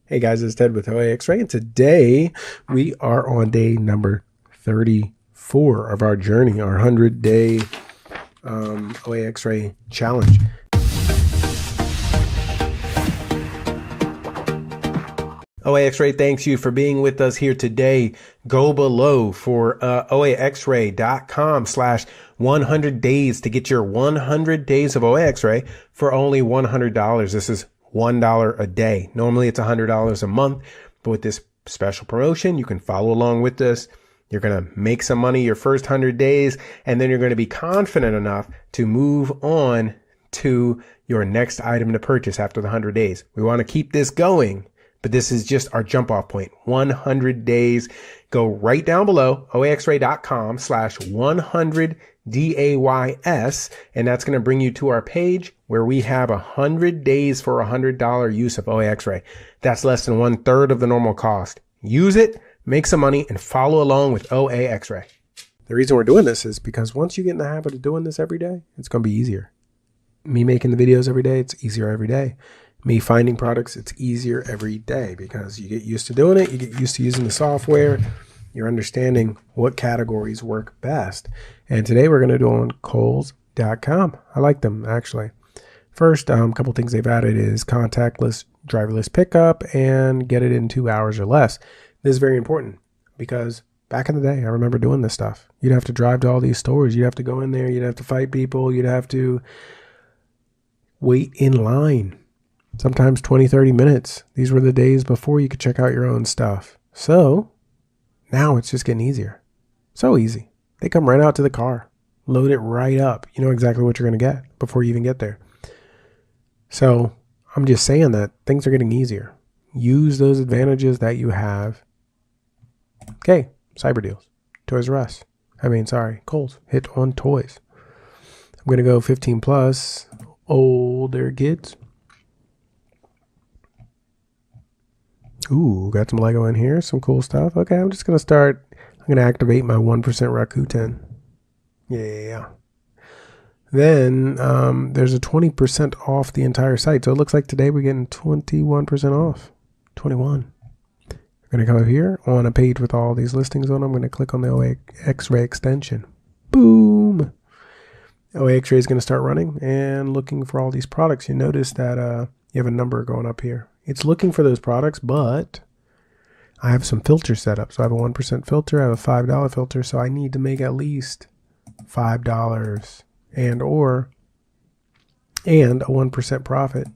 Hey guys, it's Ted with OAXRAY, and today we are on day number 34 of our journey, our 100-day OAXRAY challenge. OAXRAY thanks you for being with us here today. Go below for OAXRAY.com/100 days to get your 100 days of OAXRAY for only $100. This is $1 a day. Normally it's $100 a month, but with this special promotion, you can follow along with this. You're going to make some money your first 100 days, and then you're going to be confident enough to move on to your next item to purchase after the 100 days. We want to keep this going, but this is just our jump off point. 100 days. Go right down below, OAXRAY.com/100 DAYS, and that's going to bring you to our page where we have 100 days for $100 use of OAXRAY. That's less than 1/3 of the normal cost. Use it, make some money, and follow along with OAXRAY. The reason we're doing this is because once you get in the habit of doing this every day, it's going to be easier. Me making the videos every day, it's easier every day. Me finding products, it's easier every day because you get used to doing it. You get used to using the software. You're understanding what categories work best. And today we're going to do on Kohl's.com. I like them, actually. First, a couple things they've added is contactless driverless pickup and get it in 2 hours or less. This is very important because back in the day, I remember doing this stuff. You'd have to drive to all these stores. You'd have to go in there. You'd have to fight people. You'd have to wait in line. Sometimes 20, 30 minutes. These were the days before you could check out your own stuff. So now it's just getting easier. So easy. They come right out to the car, load it right up. You know exactly what you're going to get before you even get there. So I'm just saying that things are getting easier. Use those advantages that you have. Okay, cyber deals. Toys R Us. Kohl's. Hit on toys. I'm going to go 15 plus older kids. Ooh, got some Lego in here. Some cool stuff. Okay, I'm just going to start. I'm going to activate my 1% Rakuten. Yeah. Then there's a 20% off the entire site. So it looks like today we're getting 21% off. 21. I'm going to come over here on a page with all these listings on. I'm going to click on the OAXRAY extension. Boom. OAXRAY is going to start running and looking for all these products. You notice that you have a number going up here. It's looking for those products, but I have some filters set up. So I have a 1% filter. I have a $5 filter. So I need to make at least $5 and a 1% profit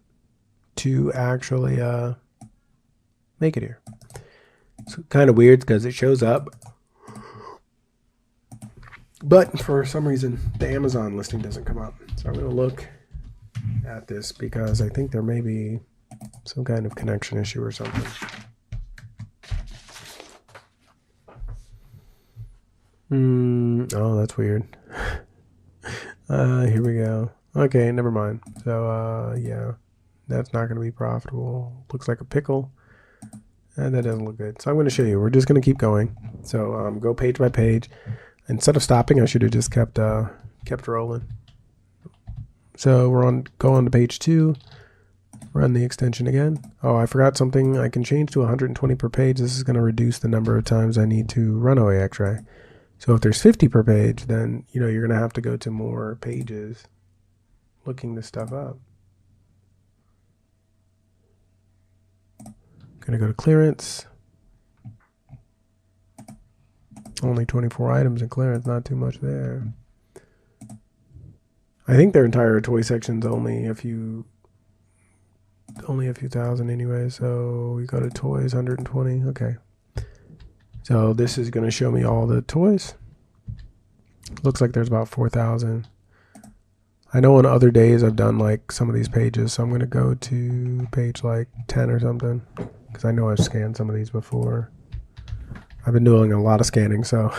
to actually make it here. It's kind of weird because it shows up, but for some reason the Amazon listing doesn't come up. So I'm going to look at this because I think there may be some kind of connection issue or something. Oh, that's weird. Here we go. Okay, never mind. So, yeah, that's not going to be profitable. Looks like a pickle. And that doesn't look good. So I'm going to show you. We're just going to keep going. So go page by page. Instead of stopping, I should have just kept rolling. So go on to page 2. Run the extension again. Oh, I forgot something. I can change to 120 per page. This is going to reduce the number of times I need to run OAXRAY. So if there's 50 per page, then you're going to have to go to more pages looking this stuff up. Going to go to clearance. Only 24 items in clearance, not too much there. I think their entire toy section's only a few thousand anyway. So we go to toys, 120. Okay. So this is going to show me all the toys. Looks like there's about 4,000. I know on other days I've done like some of these pages, so I'm going to go to page like 10 or something because I know I've scanned some of these before. I've been doing a lot of scanning, so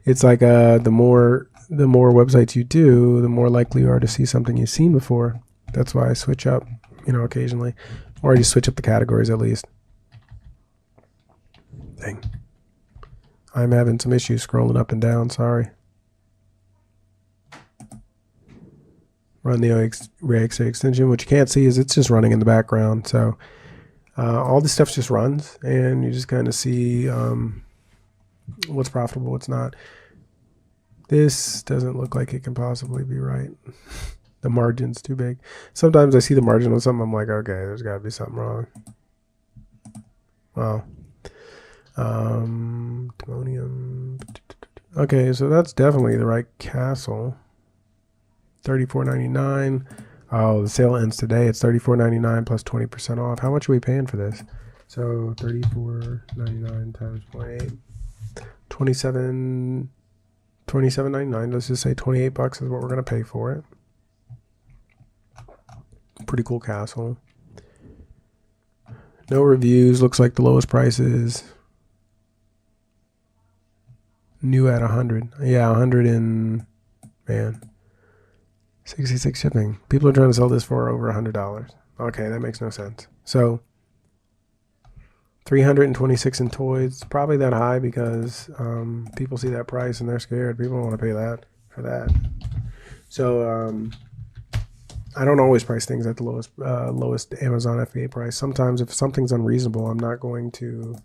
it's like the more websites you do, the more likely you are to see something you've seen before. That's why I switch up, occasionally, or I just switch up the categories at least. Dang. I'm having some issues scrolling up and down, sorry. Run the OAXRAY extension. What you can't see is it's just running in the background. So All this stuff just runs, and you just kind of see what's profitable, what's not. This doesn't look like it can possibly be right. The margin's too big. Sometimes I see the margin on something, I'm like, okay, there's got to be something wrong. Wow. Timonium. Okay, so that's definitely the right castle. $34.99. Oh, the sale ends today. It's $34.99 plus 20% off. How much are we paying for this? So $34.99 times 0.8. $27.99. Let's just say $28 is what we're gonna pay for it. Pretty cool castle. No reviews. Looks like the lowest price is new at 100. Yeah, 100 and man, 66 shipping. People are trying to sell this for over $100. Okay, that makes no sense. So 326 in toys. It's probably that high because people see that price and they're scared. People don't want to pay that for that. So I don't always price things at the lowest Amazon FBA price. Sometimes if something's unreasonable, I'm not going to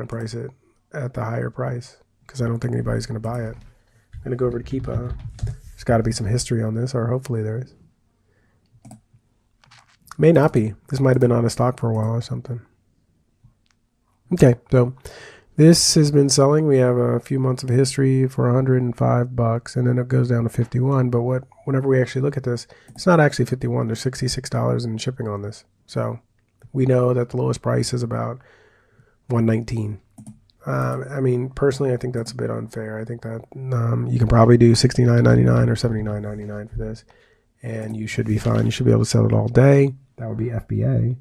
price it at the higher price because I don't think anybody's going to buy it. I'm going to go over to Keepa. There's got to be some history on this, or hopefully there is. May not be. This might have been out of stock for a while or something. Okay, so this has been selling. We have a few months of history for $105, and then it goes down to 51. But whenever we actually look at this, it's not actually 51. There's $66 in shipping on this. So we know that the lowest price is about $119. I mean, personally, I think that's a bit unfair. I think that you can probably do $69.99 or $79.99 for this, and you should be fine. You should be able to sell it all day. That would be FBA.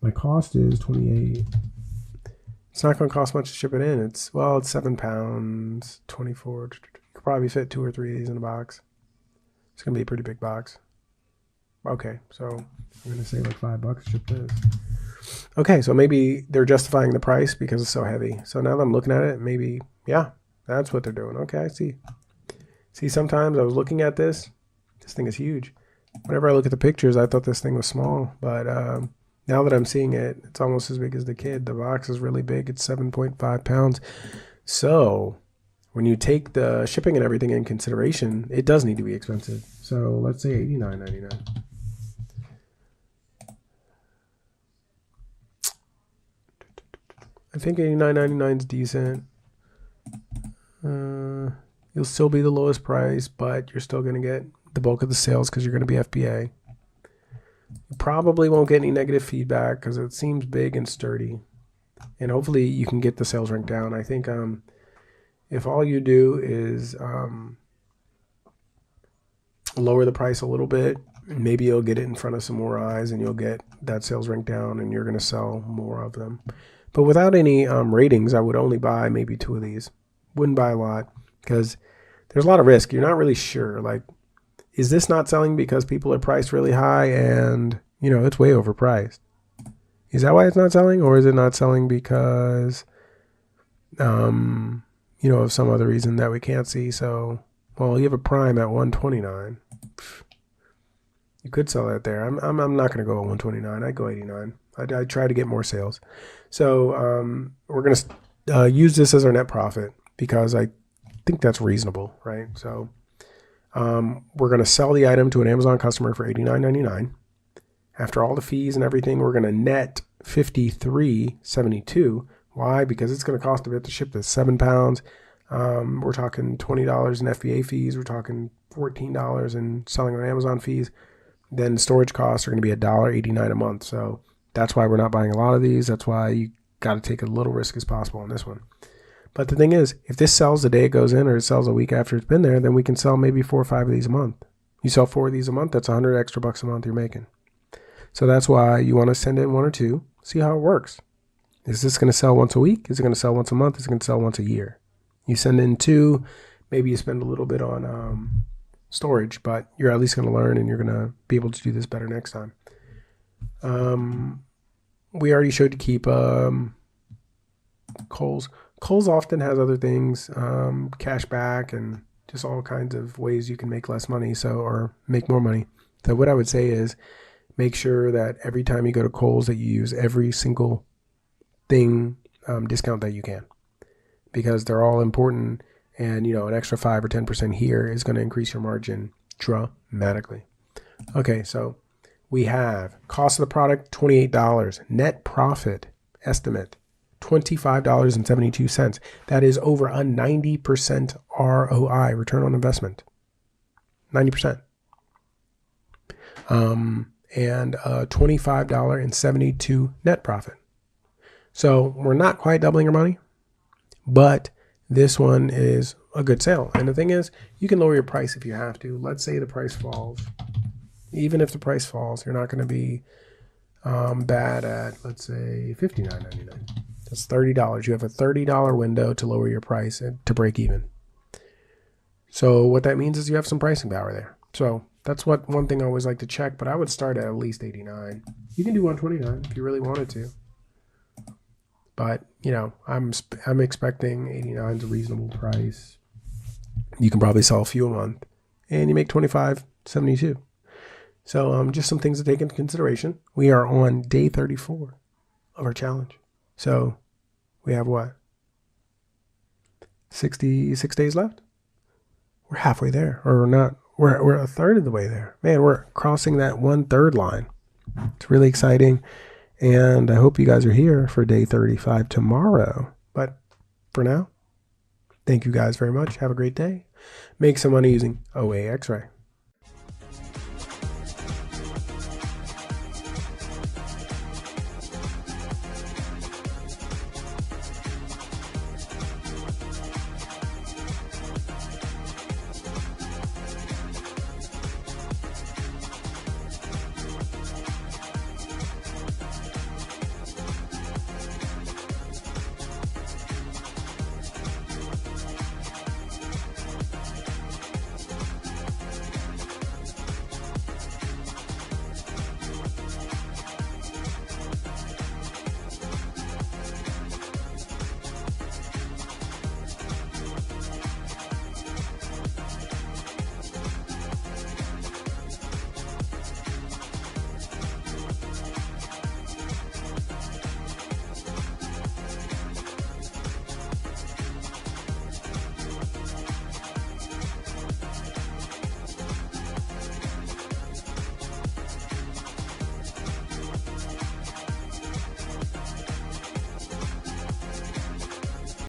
My cost is $28. It's not going to cost much to ship it in. It's 7 pounds, 24. You could probably fit 2 or 3 of these in a box. It's going to be a pretty big box. Okay, so I'm going to say like $5 to ship this. Okay, so maybe they're justifying the price because it's so heavy. So now that I'm looking at it, maybe, yeah, that's what they're doing. Okay, I see. See, sometimes I was looking at this. This thing is huge. Whenever I look at the pictures, I thought this thing was small, but now that I'm seeing it, it's almost as big as the kid. The box is really big. It's 7.5 pounds. So when you take the shipping and everything in consideration, it does need to be expensive. So let's say $89.99. I think $89.99 is decent. You'll still be the lowest price, but you're still going to get the bulk of the sales because you're going to be FBA. You probably won't get any negative feedback because it seems big and sturdy. And hopefully you can get the sales rank down. I think if all you do is lower the price a little bit, maybe you'll get it in front of some more eyes and you'll get that sales rank down and you're going to sell more of them. But without any ratings, I would only buy maybe 2 of these. Wouldn't buy a lot because there's a lot of risk. You're not really sure. Like, is this not selling because people are priced really high and, you know, it's way overpriced? Is that why it's not selling? Or is it not selling because, you know, of some other reason that we can't see? So, well, you have a prime at $129. You could sell that there. I'm not going to go at $129. I'd go $89. I'd try to get more sales. So we're going to use this as our net profit because I think that's reasonable, right? So we're going to sell the item to an Amazon customer for $89.99. After all the fees and everything, we're going to net $53.72. Why? Because it's going to cost a bit to ship this. 7 pounds. We're talking $20 in FBA fees. We're talking $14 in selling on Amazon fees. Then storage costs are going to be $1.89 a month. So that's why we're not buying a lot of these. That's why you got to take a little risk as possible on this one. But the thing is, if this sells the day it goes in or it sells a week after it's been there, then we can sell maybe 4 or 5 of these a month. You sell 4 of these a month, that's $100 extra a month you're making. So that's why you want to send in 1 or 2, see how it works. Is this going to sell once a week? Is it going to sell once a month? Is it going to sell once a year? You send in 2, maybe you spend a little bit on storage, but you're at least going to learn and you're going to be able to do this better next time. We already showed to keep Kohl's. Kohl's often has other things, cash back and just all kinds of ways you can make less money, or make more money. So what I would say is make sure that every time you go to Kohl's that you use every single thing discount that you can, because they're all important, and an extra 5 or 10% here is going to increase your margin dramatically. Okay, so we have cost of the product $28, net profit estimate $25.72. That is over a 90% ROI, return on investment. 90%. And a $25.72 net profit. So we're not quite doubling our money, but this one is a good sale. And the thing is, you can lower your price if you have to. Let's say the price falls. Even if the price falls, you're not going to be bad at, let's say, $59.99. That's $30. You have a $30 window to lower your price to break even. So what that means is you have some pricing power there. So that's one thing I always like to check, but I would start at least $89. You can do $129 if you really wanted to. But, I'm expecting $89 is a reasonable price. You can probably sell a few a month, and you make $25.72. So just some things to take into consideration. We are on day 34 of our challenge. So we have what? 66 days left? We're halfway there, or not. We're a third of the way there. Man, we're crossing that 1/3 line. It's really exciting. And I hope you guys are here for day 35 tomorrow. But for now, thank you guys very much. Have a great day. Make some money using OAXRAY.